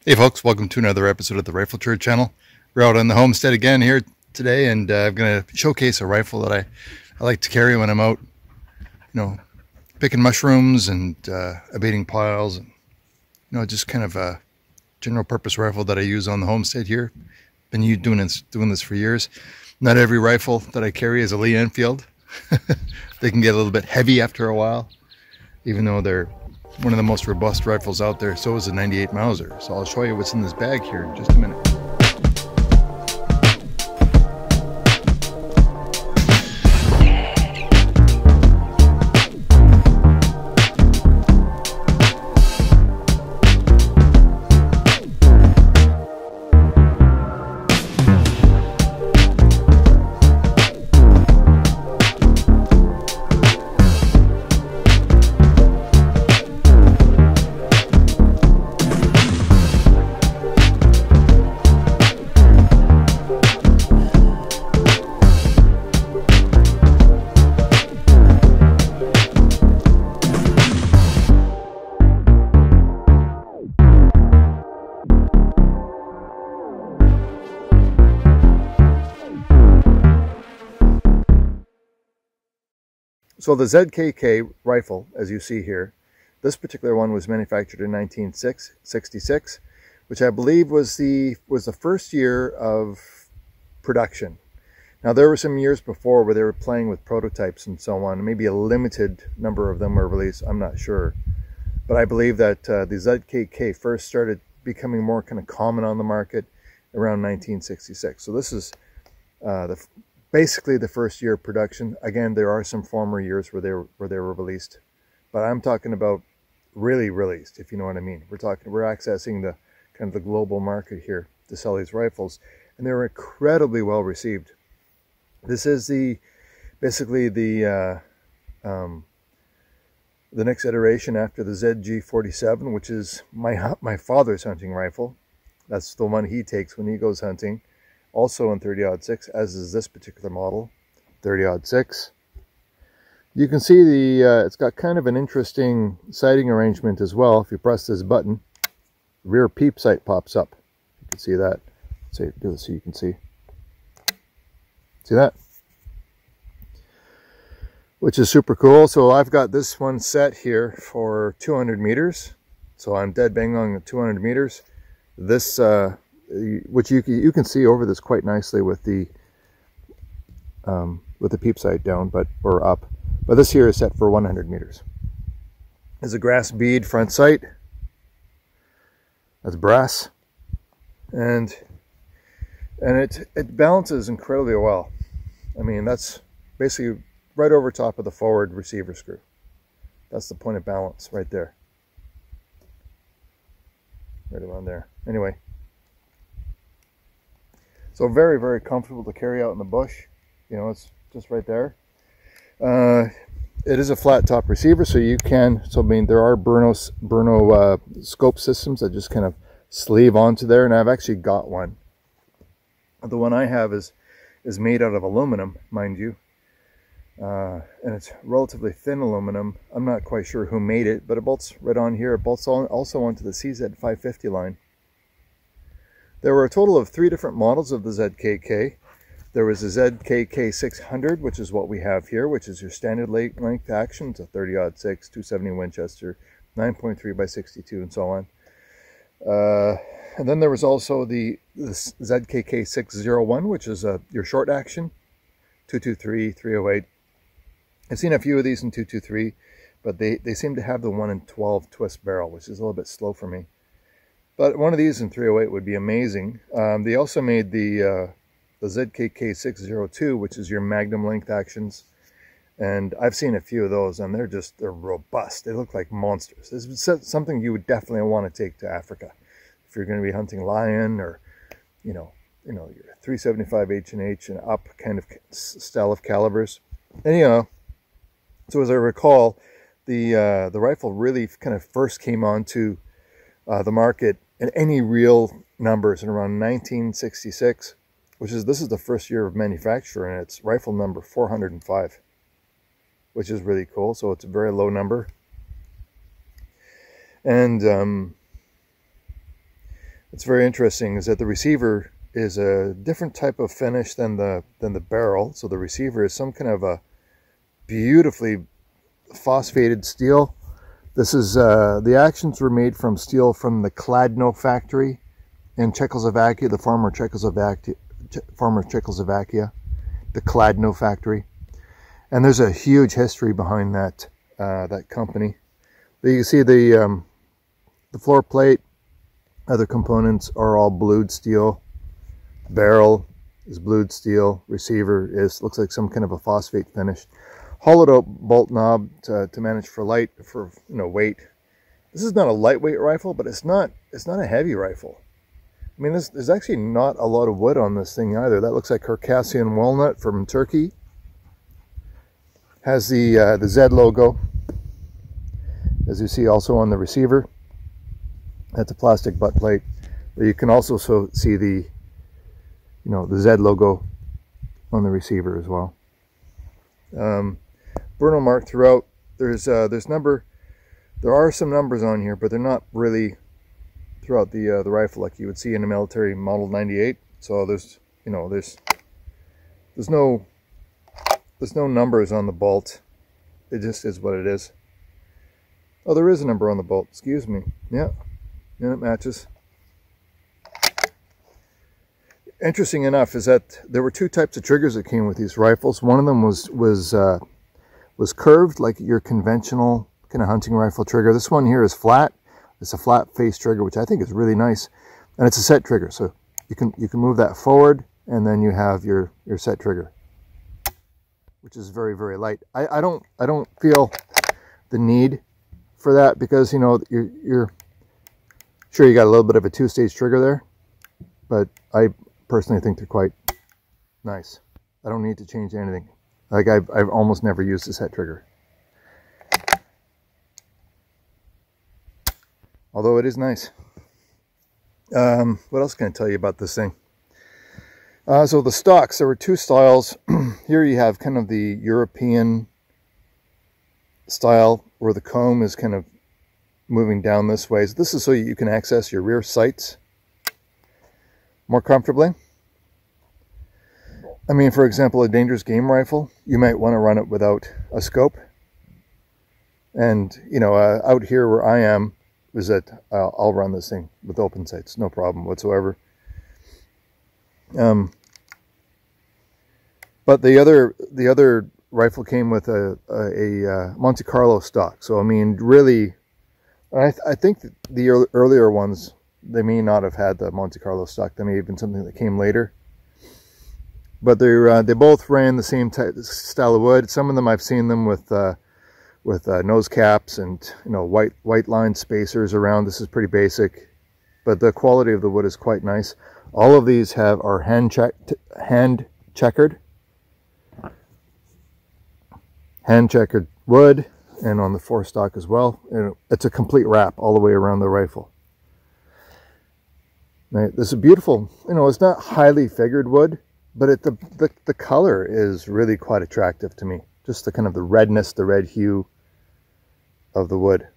Hey folks, welcome to another episode of the Rifle Church channel. We're out on the homestead again here today, and I'm going to showcase a rifle that I like to carry when I'm out, picking mushrooms and abating piles, and just kind of a general purpose rifle that I use on the homestead here. Been doing this for years. Not every rifle that I carry is a Lee Enfield. They can get a little bit heavy after a while, even though they're one of the most robust rifles out there. So is a 98 Mauser. So I'll show you what's in this bag here in just a minute. So the ZKK rifle, as you see here, this particular one was manufactured in 1966, which I believe was the first year of production. Now there were some years before where they were playing with prototypes and so on. Maybe a limited number of them were released, I'm not sure. But I believe that the ZKK first started becoming more kind of common on the market around 1966. So this is basically the first year of production. Again, there are some former years where they were released, but I'm talking about really released, if you know what I mean. We're accessing the kind of the global market here to sell these rifles, and they were incredibly well received. This is basically the next iteration after the ZG47, which is my father's hunting rifle. That's the one he takes when he goes hunting. Also in 30-06, as is this particular model, 30-06. You can see it's got kind of an interesting sighting arrangement as well. If you press this button, rear peep sight pops up. You can see that. Do this so you can see. See that? Which is super cool. So I've got this one set here for 200 meters. So I'm dead bang on 200 meters. This which you can see over this quite nicely with the peep sight down, or up. But this here is set for 100 meters. There's a grass bead front sight. That's brass, and it balances incredibly well. I mean, that's basically right over top of the forward receiver screw. That's the point of balance right there. Right around there. Anyway. So very, very comfortable to carry out in the bush. You know, it's just right there. It is a flat top receiver, so you can, there are Bruno scope systems that just kind of sleeve onto there, and I've actually got one. The one I have is made out of aluminum, mind you. And it's relatively thin aluminum. I'm not quite sure who made it, but it bolts right on here. It bolts also onto the CZ550 line. There were a total of 3 different models of the ZKK. There was a ZKK 600, which is what we have here, which is your standard length action. It's a 30-06, 270 Winchester, 9.3 by 62, and so on. And then there was also the ZKK 601, which is your short action, 223, 308. I've seen a few of these in 223, but they seem to have the 1 in 12 twist barrel, which is a little bit slow for me. But one of these in 308 would be amazing. They also made the ZKK 602, which is your magnum length actions. And I've seen a few of those, and they're robust. They look like monsters. This is something you would definitely want to take to Africa. If you're going to be hunting lion, or, your 375 H&H and up kind of style of calibers. Anyhow, so as I recall, the rifle really kind of first came onto the market in any real numbers in around 1966, this is the first year of manufacture, and it's rifle number 405, which is really cool. So it's a very low number. And It's very interesting is that the receiver is a different type of finish than the barrel. So the receiver is some kind of a beautifully phosphated steel. This is the actions were made from steel from the Kladno factory in Czechoslovakia, the former Czechoslovakia, the Kladno factory. And there's a huge history behind that that company. But you can see the floor plate, other components are all blued steel. Barrel is blued steel. Receiver looks like some kind of a phosphate finish. Hollowed out bolt knob to manage for weight. This is not a lightweight rifle, but it's not a heavy rifle. I mean, there's actually not a lot of wood on this thing either. That looks like Circassian walnut from Turkey. Has the Z logo, as you see also on the receiver. That's a plastic butt plate. But you can also see the Z logo on the receiver as well. Bruno mark throughout. There are some numbers on here, but they're not really throughout the rifle like you would see in a military Model 98. So there's no numbers on the bolt. It just is what it is. Oh, there is a number on the bolt. Excuse me. Yeah, and it matches. Interesting enough is that there were two types of triggers that came with these rifles. One of them was curved, like your conventional kind of hunting rifle trigger. This one here is flat. It's a flat face trigger, which I think is really nice, and it's a set trigger, so you can move that forward, and then you have your set trigger, which is very, very light. I don't feel the need for that because you're sure you got a little bit of a two-stage trigger there, but I personally think they're quite nice. I don't need to change anything. Like I've almost never used a set trigger. Although it is nice. What else can I tell you about this thing? So the stocks, there were two styles. Here you have kind of the European style where the comb is kind of moving down this way. So this is so you can access your rear sights more comfortably. I mean, for example, a dangerous game rifle, you might want to run it without a scope. And, out here where I am, is that I'll run this thing with open sights, no problem whatsoever. But the other rifle came with a Monte Carlo stock. So I mean, really, I think the earlier ones, they may not have had the Monte Carlo stock. They may have been something that came later. But they both ran the same style of wood. Some of them I've seen them with nose caps and white line spacers around. This is pretty basic, but the quality of the wood is quite nice. All of these are hand checkered wood, and on the forestock as well. And it's a complete wrap all the way around the rifle. Right, this is beautiful. It's not highly figured wood, but the color is really quite attractive to me. Just the kind of the redness, the red hue of the wood.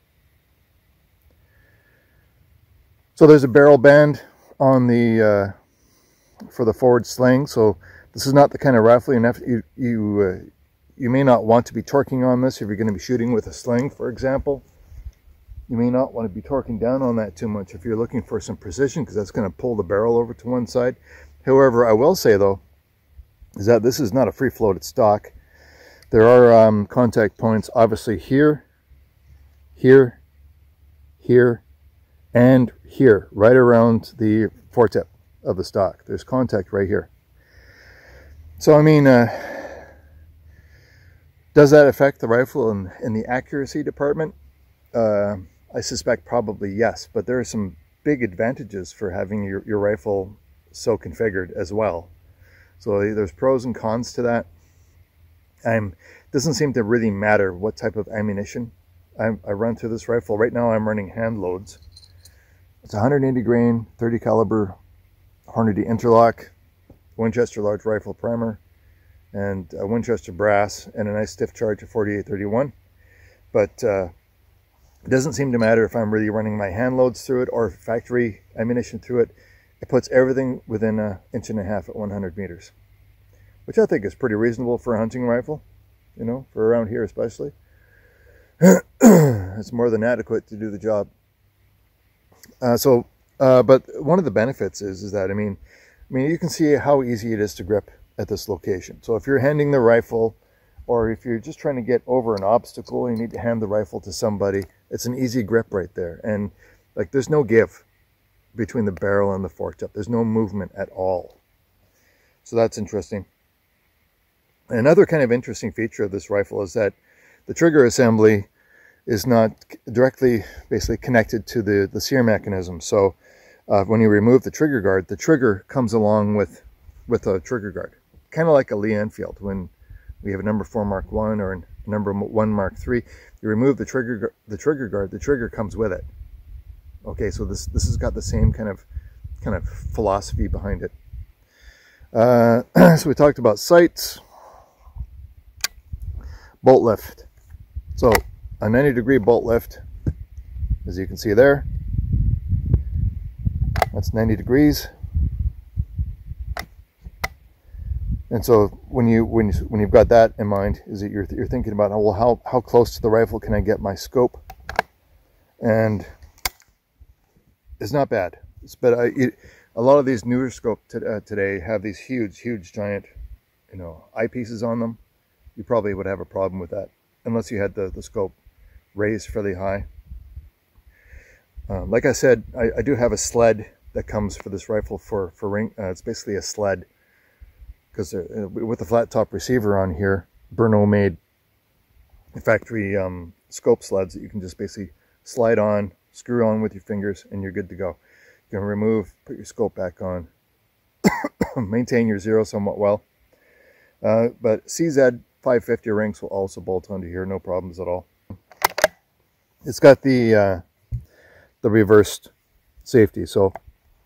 So there's a barrel band on the for the forward sling. So this is not the kind of rifle you may not want to be torquing on this if you're going to be shooting with a sling, for example. You may not want to be torquing down on that too much if you're looking for some precision, because that's going to pull the barrel over to one side. However, I will say though, is that this is not a free floated stock. There are contact points obviously here, here, here, and here, right around the foretip of the stock. There's contact right here. So I mean, does that affect the rifle in the accuracy department? I suspect probably yes, but there are some big advantages for having your rifle so configured as well. So there's pros and cons to that. Doesn't seem to really matter what type of ammunition I run through this rifle. Right now I'm running hand loads. It's 180 grain, 30 caliber Hornady interlock, Winchester large rifle primer, and a Winchester brass, and a nice stiff charge of 48-31. But It doesn't seem to matter if I'm really running my hand loads through it or factory ammunition through it. It puts everything within 1.5 inches at 100 meters, which I think is pretty reasonable for a hunting rifle, you know, for around here especially. It's more than adequate to do the job. But one of the benefits is that, I mean, you can see how easy it is to grip at this location. So if you're handing the rifle, or if you're just trying to get over an obstacle and you need to hand the rifle to somebody, it's an easy grip right there. And like, there's no give between the barrel and the foretip. There's no movement at all. So that's interesting. Another kind of interesting feature of this rifle is that the trigger assembly is not directly basically connected to the sear mechanism. So when you remove the trigger guard, the trigger comes along with a trigger guard, kind of like a Lee Enfield. When we have a number 4 Mark 1 or a number 1 Mark 3, you remove the trigger guard, the trigger comes with it. Okay, so this has got the same kind of philosophy behind it. So we talked about sights, bolt lift. So a 90-degree bolt lift, as you can see there, that's 90 degrees. And so when you've got that in mind, is that you're thinking about, oh, well, how close to the rifle can I get my scope? And it's not bad. But a lot of these newer scopes today have these huge giant, you know, eyepieces on them. You probably would have a problem with that unless you had the scope raised fairly high. Like I said, I do have a sled that comes for this rifle for ring. It's basically a sled, because with the flat top receiver on here, Berno made factory scope sleds that you can just basically slide on, screw on with your fingers, and you're good to go. You can remove, put your scope back on, maintain your zero somewhat well. But CZ 550 rings will also bolt onto here, no problems at all. It's got the reversed safety, so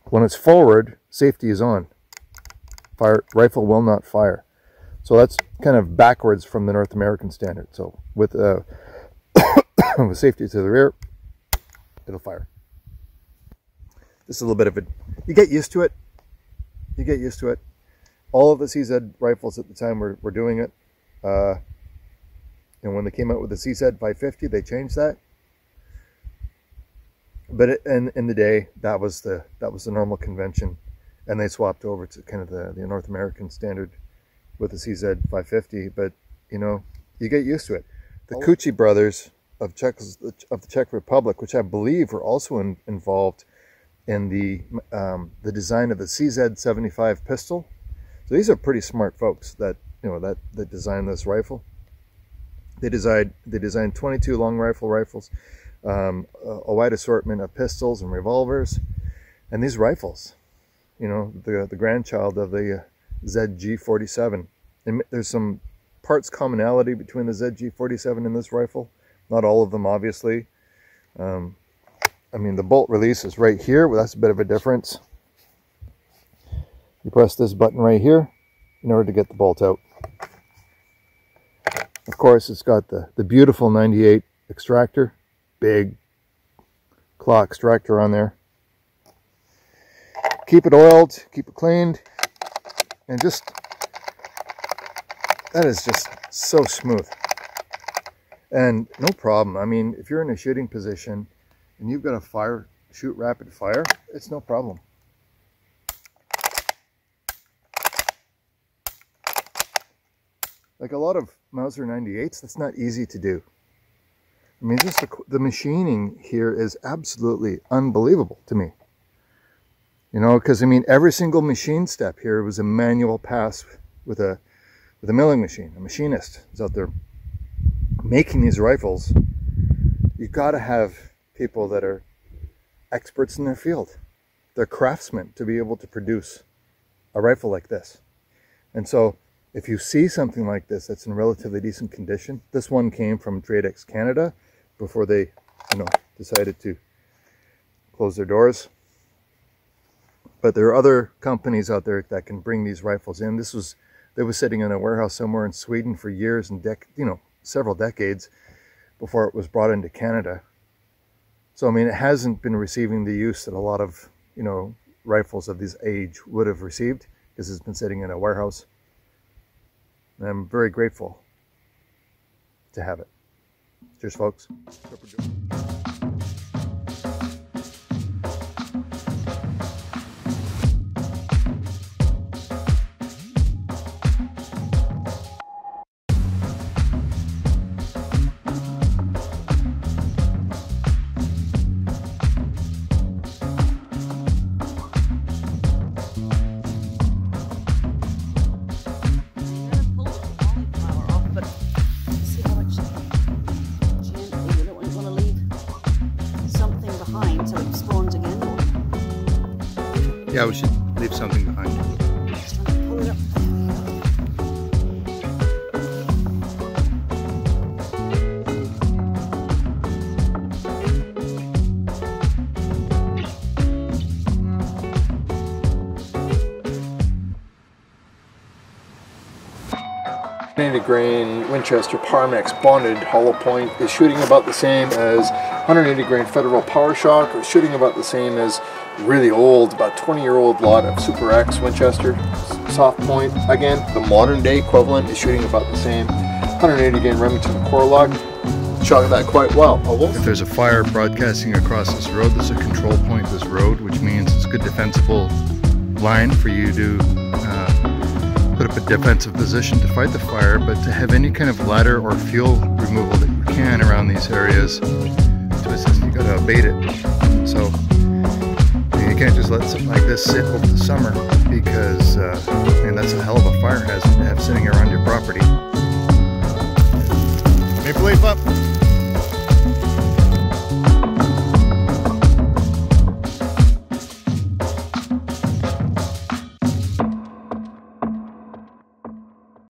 when it's forward, safety is on. Rifle will not fire. So that's kind of backwards from the North American standard. So with with safety to the rear, it'll fire. Just a little bit of it. You get used to it. You get used to it. All of the CZ rifles at the time were doing it. And when they came out with the CZ 550, they changed that. But in the day, that was the normal convention, and they swapped over to kind of the North American standard with the CZ 550. But you know, you get used to it. The Kuchi brothers of the Czech Republic, which I believe were also involved in the design of the CZ 75 pistol. So these are pretty smart folks that that designed this rifle. They designed 22 long rifles, a wide assortment of pistols and revolvers, and these rifles, you know, the grandchild of the ZG47. And there's some parts commonality between the ZG47 and this rifle. Not all of them, obviously. I mean, the bolt release is right here. Well, that's a bit of a difference. You press this button right here in order to get the bolt out. Of course, it's got the beautiful 98 extractor. Big claw extractor on there. Keep it oiled, keep it cleaned, and that is just so smooth. And no problem. I mean, if you're in a shooting position and you've got to shoot rapid fire, it's no problem. Like a lot of Mauser 98s, that's not easy to do. I mean, just the machining here is absolutely unbelievable to me. You know, because I mean, every single machine step here was a manual pass with a milling machine. A machinist is out there making these rifles. You've got to have people that are experts in their field. They're craftsmen to be able to produce a rifle like this. And so if you see something like this that's in relatively decent condition, this one came from Tradex Canada before they, decided to close their doors. But there are other companies out there that can bring these rifles in. They was sitting in a warehouse somewhere in Sweden for years and several decades before it was brought into Canada. So I mean, it hasn't been receiving the use that a lot of, you know, rifles of this age would have received, because it's been sitting in a warehouse. And I'm very grateful to have it. Cheers, folks. Yeah, we should leave something behind. Pull it up. .180 Winchester Parmex bonded hollow point is shooting about the same as 180 grain Federal PowerShock, or shooting about the same as really old, about 20-year-old lot of Super X Winchester soft point. Again, the modern day equivalent is shooting about the same. 180 grain Remington Core-Lokt shot that quite well. If there's a fire broadcasting across this road, there's a control point this road, which means it's a good defensible line for you to put up a defensive position to fight the fire, but to have any kind of ladder or fuel removal that you can around these areas to assist, you gotta abate it. So you can't just let something like this sit over the summer, because and that's a hell of a fire hazard to have sitting around your property. Maple Leaf up!